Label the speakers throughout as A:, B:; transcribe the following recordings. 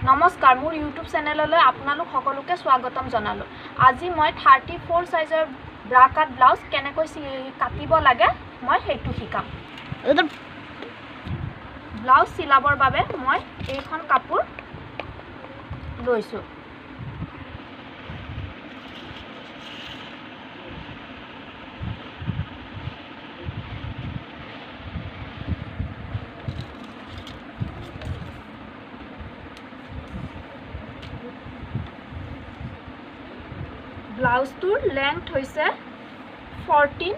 A: নমস্কাৰ মোৰ ইউটিউব চেনেললৈ আপোনালোক সকলোকে স্বাগতম জনালো। আজি মই 34 সাইজৰ ব্ৰা কাট ব্লাউজ কেনেকৈ কাটিব লাগে মই হেতু শিকাম। ব্লাউজ সিলাবৰ বাবে মই এইখন কাপোৰ লৈছো। ব্লাউজটোৰ লেন্থ হৈছে 14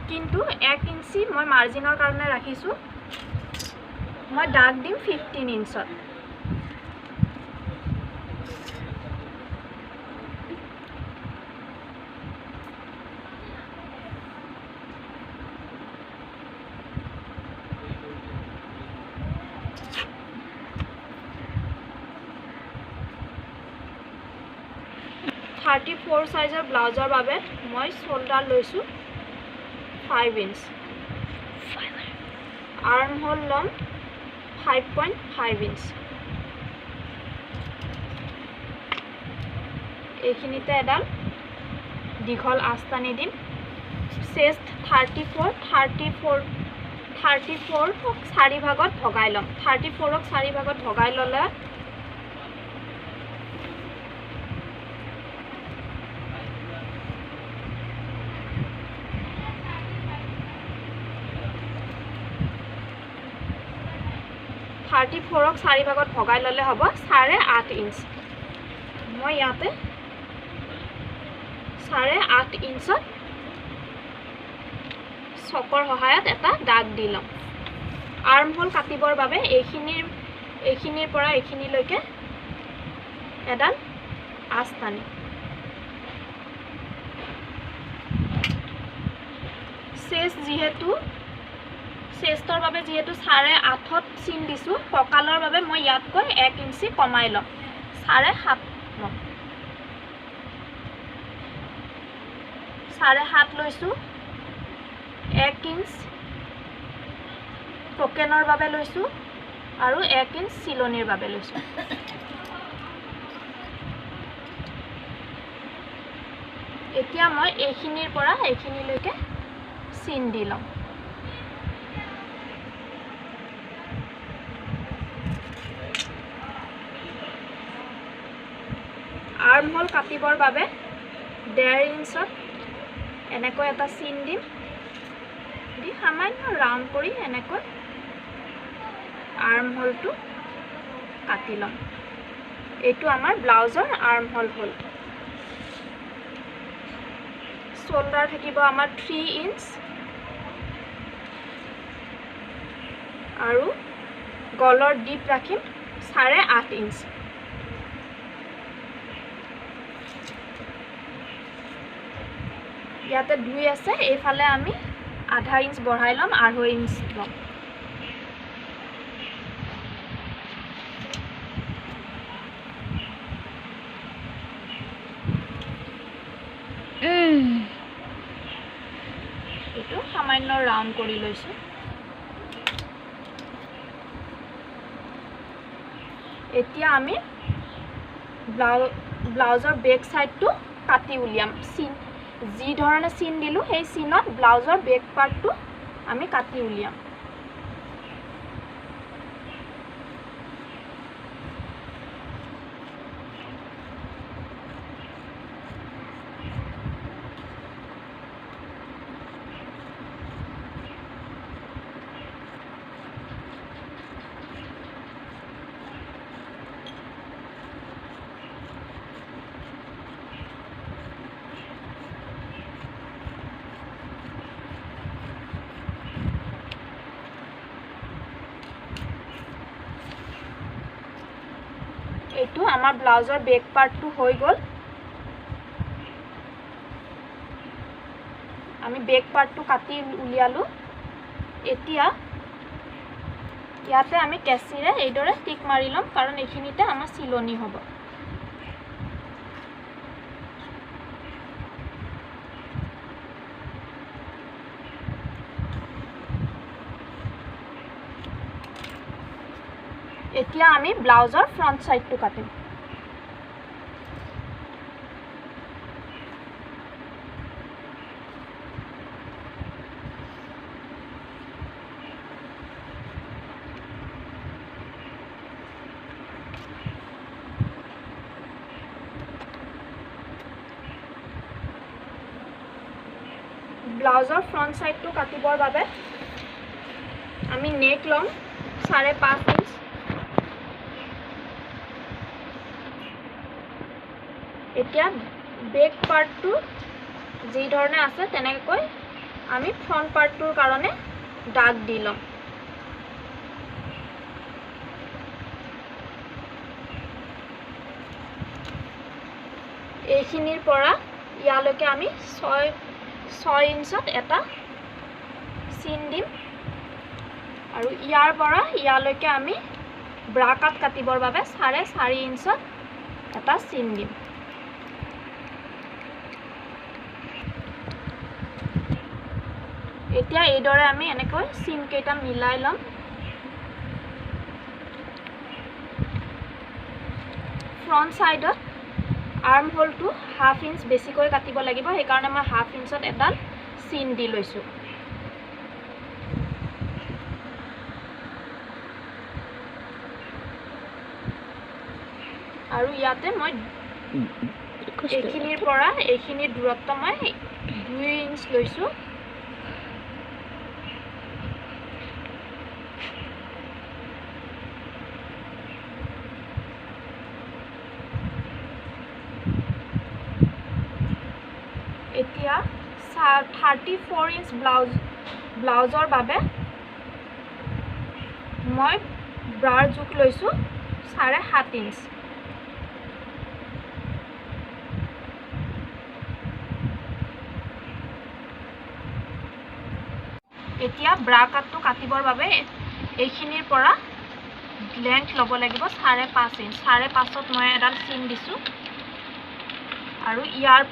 A: কিন্তু 1 ইঞ্চি মই মাৰ্জিনৰ কাৰণে ৰাখিছো। মই দাগ দিম 15 ইঞ্চত। থাৰ্টি ফ'ৰ সাইজৰ ব্লাউজৰ বাবে মই শোল্ডাৰ লৈছো 5 ইঞ্চ, আৰ্ম হোল লম 5.5 ইঞ্চ। এইখিনিতে এডাল দীঘল আস্তানি দিম। চেষ্ট 34 ক 4 ভাগত ভগাই লম। 34 ক 4 ভাগত ভগাই ললে থাৰ্টি ফ'ৰক 4 ভাগত ভগাই ললে হ'ব 8.5 ইঞ্চ। মই ইয়াতে 8.5 ইঞ্চত চকৰ সহায়ত এটা দাগ দি লম। আৰ্ম হোল কাটিবৰ বাবে এইখিনিৰ পৰা এইখিনিলৈকে এডাল আস্তানি। চেষ্টৰ বাবে যেহেতু 8.5ত চিন দিছো, কঁকালৰ বাবে মই ইয়াতকৈ 1 ইঞ্চি কমাই লম। 7.5 লম। 7.5 লৈছো। 1 ইঞ্চ টকেনৰ বাবে লৈছো আৰু 1 ইঞ্চ চিলনিৰ বাবে লৈছো। এতিয়া মই এইখিনিৰ পৰা এইখিনিলৈকে চিন দি লম। আৰ্ম হোল কাটিবৰ বাবে 1.5 ইঞ্চত এনেকৈ এটা চিন দিম। দি সামান্য ৰাউণ্ড কৰি এনেকৈ আৰ্ম হোলটো কাটি লম। এইটো আমাৰ ব্লাউজৰ আৰ্ম হোল হ'ল। শোল্ডাৰ থাকিব আমাৰ 3 ইঞ্চ আৰু গলৰ ডিপ ৰাখিম 8.5 ইঞ্চ। ইয়াতে 2 আছে, এইফালে আমি 0.5 ইঞ্চ বঢ়াই লম, 2.5 ইঞ্চ লম। এইটো সামান্য ৰাউণ্ড কৰি লৈছো। এতিয়া আমি ব্লাউজৰ বেক সাইডটো কাটি উলিয়াম। যি ধৰণে চিন দিলো সেই চিনত ব্লাউজৰ বেক পাৰ্টটো আমি কাটি উলিয়াম। এইটো আমাৰ ব্লাউজৰ বেক পাৰ্টটো হৈ গ'ল। আমি বেক পাৰ্টটো কাটি উলিয়ালো। এতিয়া ইয়াতে আমি কেঁচিৰে এইদৰে টিক মাৰি লম, কাৰণ এইখিনিতে আমাৰ চিলনি হ'ব। এতিয়া আমি ব্লাউজৰ ফ্ৰণ্ট সাইডটো কাটিম ব্লাউজৰ ফ্ৰণ্ট সাইডটো কাটিবৰ বাবে আমি নেক লম 5.5 ইঞ্চ এতিয়া বেক পাৰ্টটো যি ধৰণে আছে তেনেকৈ আমি ফ্ৰণ্ট পাৰ্টটোৰ কাৰণে দাগ দি লম এইখিনিৰ পৰা ইয়ালৈকে আমি 6 ইঞ্চত এটা চিন দিম আৰু ইয়াৰ পৰা ইয়ালৈকে আমি ব্ৰা কাট কাটিবৰ বাবে 4.5 ইঞ্চত এটা চিন দিম এতিয়া এইদৰে আমি এনেকৈ চিন কেইটা মিলাই লম ফ্ৰণ্ট সাইডত আৰ্ম হোলটো 1/2 ইঞ্চ বেছিকৈ কাটিব লাগিব সেই কাৰণে মই 1/2 ইঞ্চত এডাল চিন দি লৈছো আৰু ইয়াতে মই এইখিনিৰ পৰা এইখিনিৰ দূৰত্ব মই 2 ইঞ্চ লৈছো এতিয়া 34 ইঞ্চ ব্লাউজৰ বাবে মই ব্ৰাৰ জোখ লৈছো 7.5 ইঞ্চ এতিয়া ব্ৰা কাটটো কাটিবৰ বাবে এইখিনিৰ পৰা লেন্থ ল'ব লাগিব 5.5 ইঞ্চ 5.5ত মই এডাল চিন দিছো আৰু ইয়াৰ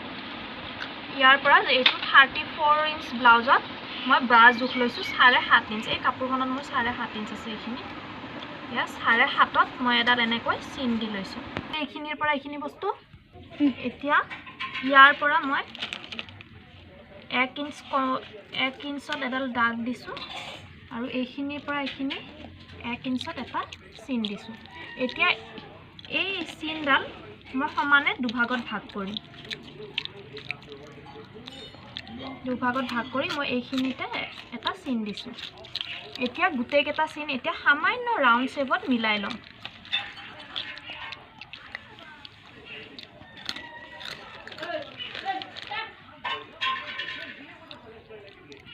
A: পৰা এইটো 34 ইঞ্চ ব্লাউজত মই ব্ৰা জোখ লৈছো 7.5 ইঞ্চ এই কাপোৰখনত মোৰ 7.5 ইঞ্চ আছে এইখিনি ইয়া 7.5ত মই এডাল এনেকৈ চিন দি লৈছো এইখিনিৰ পৰা এইখিনি বস্তু এতিয়া ইয়াৰ পৰা মই 1 ইঞ্চত এডাল দাগ দিছো আৰু এইখিনিৰ পৰা এইখিনি 1 ইঞ্চত এটা চিন দিছো এতিয়া এই চিনডাল মই সমানে দুভাগত ভাগ কৰিম মই এইখিনিতে এটা চিন দিছো এতিয়া গুটেই কেটা চিন এতিয়া সামান্য ৰাউন্ড শেপত মিলাই লম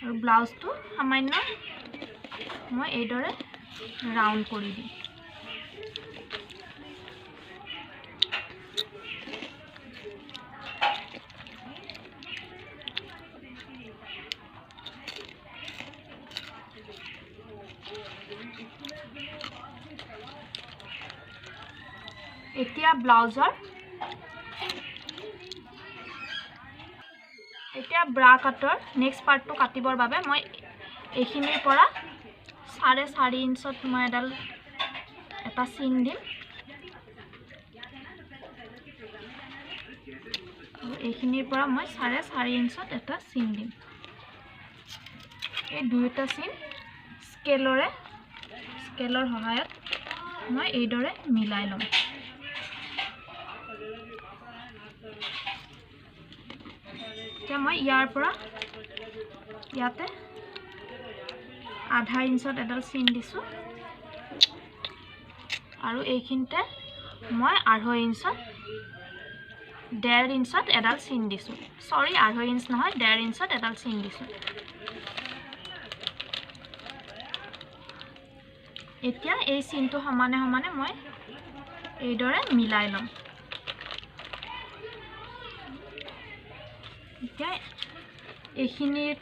A: আৰু ব্লাউজটো সামান্য মই এইদৰে ৰাউন্ড কৰি দিম এতিয়া ব্ৰা কাটৰ নেক্সট পাৰ্টটো কাটিবৰ বাবে মই এইখিনিৰ পৰা 4.5 ইঞ্চত মই এটা চিন দিম আৰু এইখিনিৰ পৰা মই 4.5 ইঞ্চত এটা চিন দিম এই দুইটা চিন স্কেলৰ সহায়ত মই এইদৰে মিলাই লম এতিয়া মই ইয়াৰ পৰা ইয়াতে 1/2 ইঞ্চত এডাল চিন দিছো আৰু এইখিনিতে মই 1/2 ইঞ্চত 1.5 ইঞ্চত এডাল চিন দিছো সৰি 1/2 ইঞ্চ নহয় 1.5 ইঞ্চত এডাল চিন দিছো এতিয়া এই চিনটো সমানে মই এইদৰে মিলাই লম এতিয়া এইখিনিৰ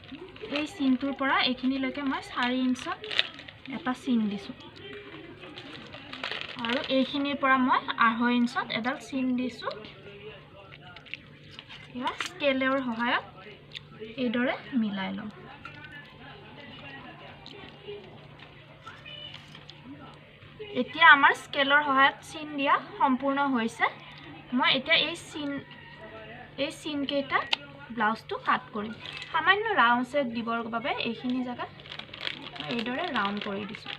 A: এই চিনটোৰ পৰা এইখিনিলৈকে মই 4 ইঞ্চত এটা চিন দিছো আৰু এইখিনিৰ পৰা মই 1/2 ইঞ্চত এডাল চিন দিছো ইয়া স্কেলৰ সহায়ত এইদৰে মিলাই লম এতিয়া আমাৰ স্কেলৰ সহায়ত চিন দিয়া সম্পূৰ্ণ হৈছে। মই এতিয়া এই চিন কেইটা ব্লাউজটো কাট কৰিম। সামান্য ৰাউণ্ড শেপ দিবৰ বাবে এইখিনি জায়গা মই এইদৰে ৰাউণ্ড কৰি দিছোঁ।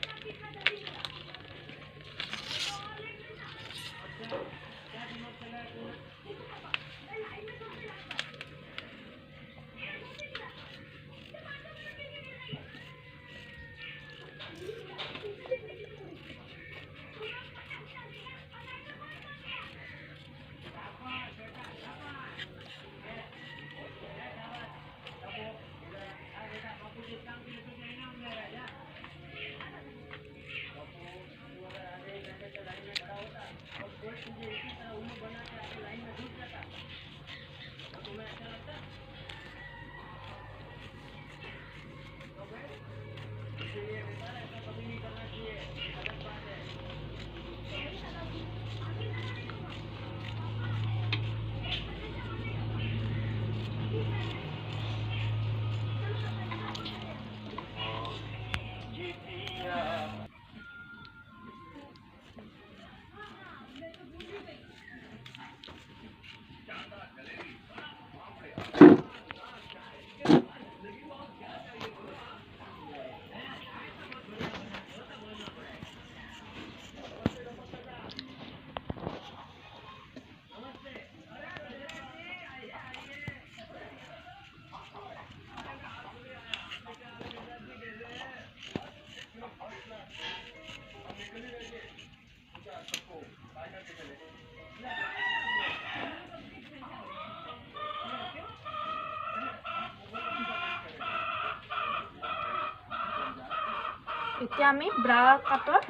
A: এতিয়া আমি ব্ৰা কাটৰ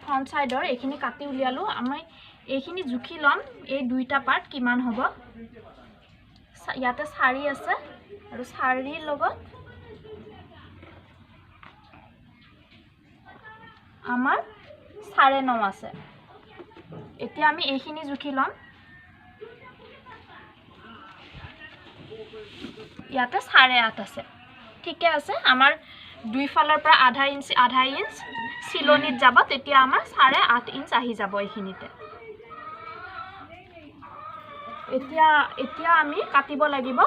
A: ফ্ৰণ্ট সাইডৰ এইখিনি কাটি উলিয়ালো। আমি এইখিনি জুখি লম এই দুইটা পাৰ্ট কিমান হ'ব। ইয়াতে 4 আছে আৰু 4ৰ লগত আমাৰ 9.5 আছে। এতিয়া আমি এইখিনি জুখি লম। ইয়াতে 8.5 আছে। ঠিকে আছে। আমাৰ দুই ফালৰ পৰা আধা ইঞ্চ চিলনিত যাব, তেতিয়া আমাৰ 8.5 ইঞ্চ আহি যাব এইখিনিতে। এতিয়া আমি কাটিব লাগিব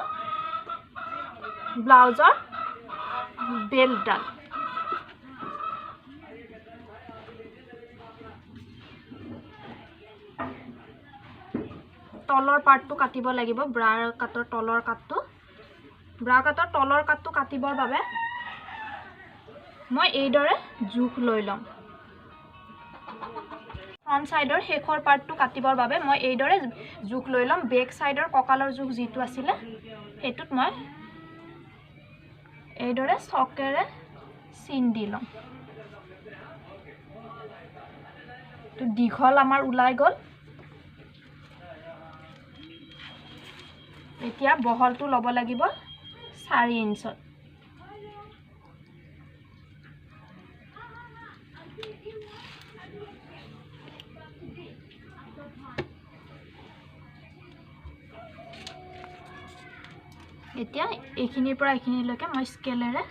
A: ব্লাউজৰ বেল্টডাল। তলৰ পাৰ্টটো কাটিব লাগিব। ব্ৰা কাটৰ তলৰ কাটটো কাটিবৰ বাবে মই এইদৰে জোখ লৈ লম। ফ্ৰণ্ট সাইডৰ শেষৰ পাৰ্টটো কাটিবৰ বাবে মই এইদৰে জোখ লৈ লম। বেক সাইডৰ কঁকালৰ জোখ যিটো আছিলে সেইটোত মই এইদৰে চকেৰে চিন দি লম। তো দীঘল আমাৰ ওলাই গ'ল। এতিয়া বহলটো ল'ব লাগিব 4 ইঞ্চত। এতিয়া এইখিনিৰ পৰা এইখিনিলৈকে মই স্কেলেৰে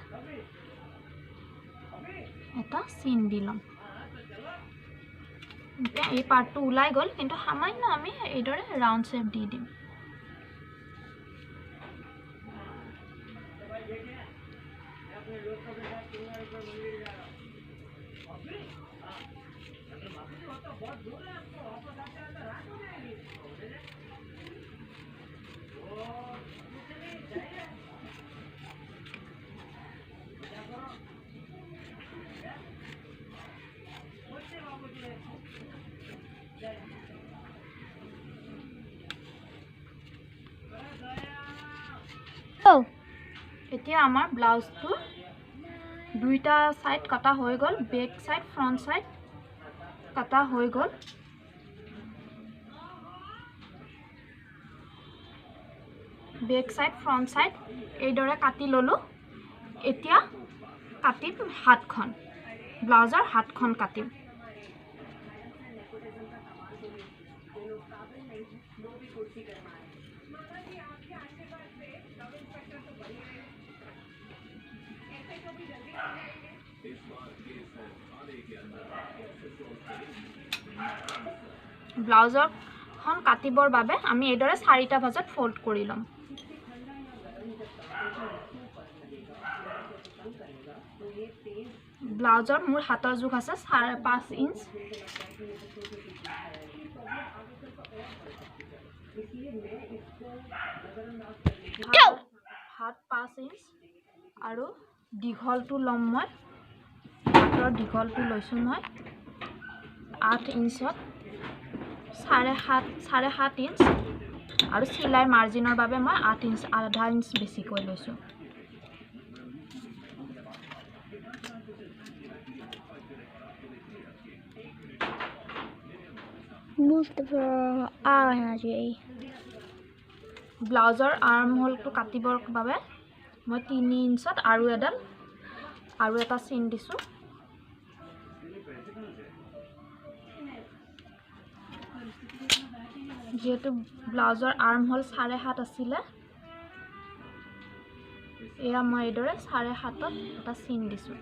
A: এটা চিন দি লম। এতিয়া এই পাৰ্টটো ওলাই গ'ল, কিন্তু সামান্য আমি এইদৰে ৰাউণ্ড শেপ দি দিম। এতিয়া আমাৰ ব্লাউজটো দুইটা সাইড কাটা হৈ গ'ল। বেক সাইড ফ্ৰণ্ট সাইড কাটা হৈ গ'ল। বেক সাইড ফ্ৰণ্ট সাইড এইদৰে কাটি ললো। এতিয়া কাটিম হাতখন, ব্লাউজৰ হাতখন কাটিম। ব্লাউজৰখন কাটিবৰ বাবে আমি এইদৰে 4টা ভাজত ফল্ড কৰি ল'ম। ব্লাউজৰ মোৰ হাতৰ জোখ আছে 5.5 ইঞ্চ। হাত 5 ইঞ্চ আৰু দীঘলটো ল'ম মই। হাতৰ দীঘলটো লৈছোঁ মই 8 ইঞ্চত 7.5 ইঞ্চ আৰু চিলাই মাৰ্জিনৰ বাবে মই 8 ইঞ্চ আধা ইঞ্চ বেছিকৈ লৈছোঁ। ব্লাউজৰ আৰ্ম হোলটো কাটিবৰ বাবে মই 3 ইঞ্চত আৰু এটা চিন দিছোঁ। যেহেতু ব্লাউজৰ আৰ্ম হোল 7.5 আছিলে, এয়া মই এইদৰে 7.5ত এটা চিন দিছোঁ।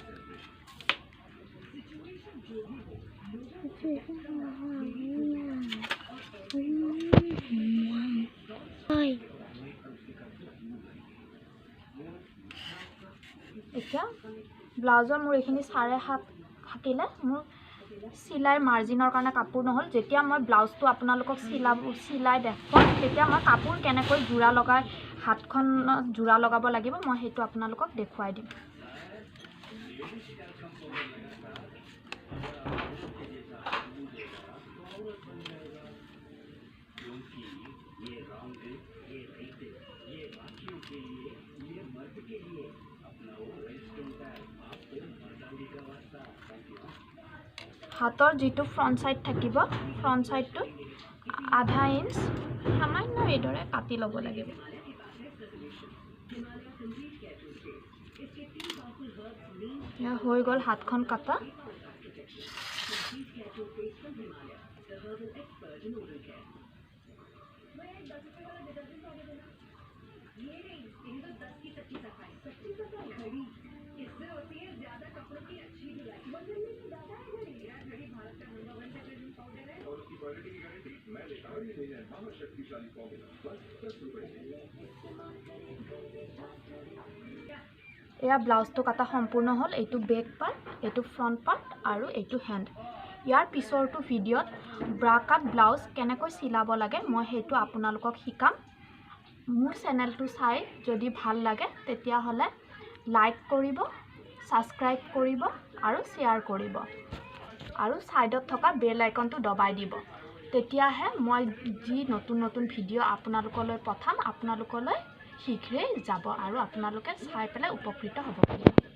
A: এতিয়া ব্লাউজৰ মোৰ এইখিনি 7.5 থাকিলে মোৰ চিলাই মাৰ্জিনৰ কাৰণে কাপোৰ নহ'ল। যেতিয়া মই ব্লাউজটো আপোনালোকক চিলাই দেখুৱাম তেতিয়া মই কাপোৰ কেনেকৈ জোৰা লগাই হাতখনত জোৰা লগাব লাগিব মই সেইটো আপোনালোকক দেখুৱাই দিম। হাতৰ যিটো ফ্ৰণ্ট সাইড থাকিব, ফ্ৰণ্ট সাইডটো আধা ইঞ্চ সামান্য এইদৰে কাটি ল'ব লাগিব। হৈ গ'ল হাতখন কাটা। এয়া ব্লাউজটো কাটা সম্পূৰ্ণ হ'ল। এইটো বেক পাৰ্ট, এইটো ফ্ৰণ্ট পাৰ্ট আৰু এইটো হেণ্ড। ইয়াৰ পিছৰটো ভিডিঅ'ত ব্ৰা কাট ব্লাউজ কেনেকৈ চিলাব লাগে মই সেইটো আপোনালোকক শিকাম। মোৰ চেনেলটো চাই যদি ভাল লাগে তেতিয়াহ'লে লাইক কৰিব, ছাবস্ক্ৰাইব কৰিব আৰু শ্বেয়াৰ কৰিব আৰু ছাইডত থকা বেল আইকনটো দবাই দিব। তেতিয়াহে মই যি নতুন নতুন ভিডিঅ' আপোনালোকলৈ পঠাম আপোনালোকলৈ শীঘ্ৰেই যাব আৰু আপোনালোকে চাই পেলাই উপকৃত হ'ব পাৰিব।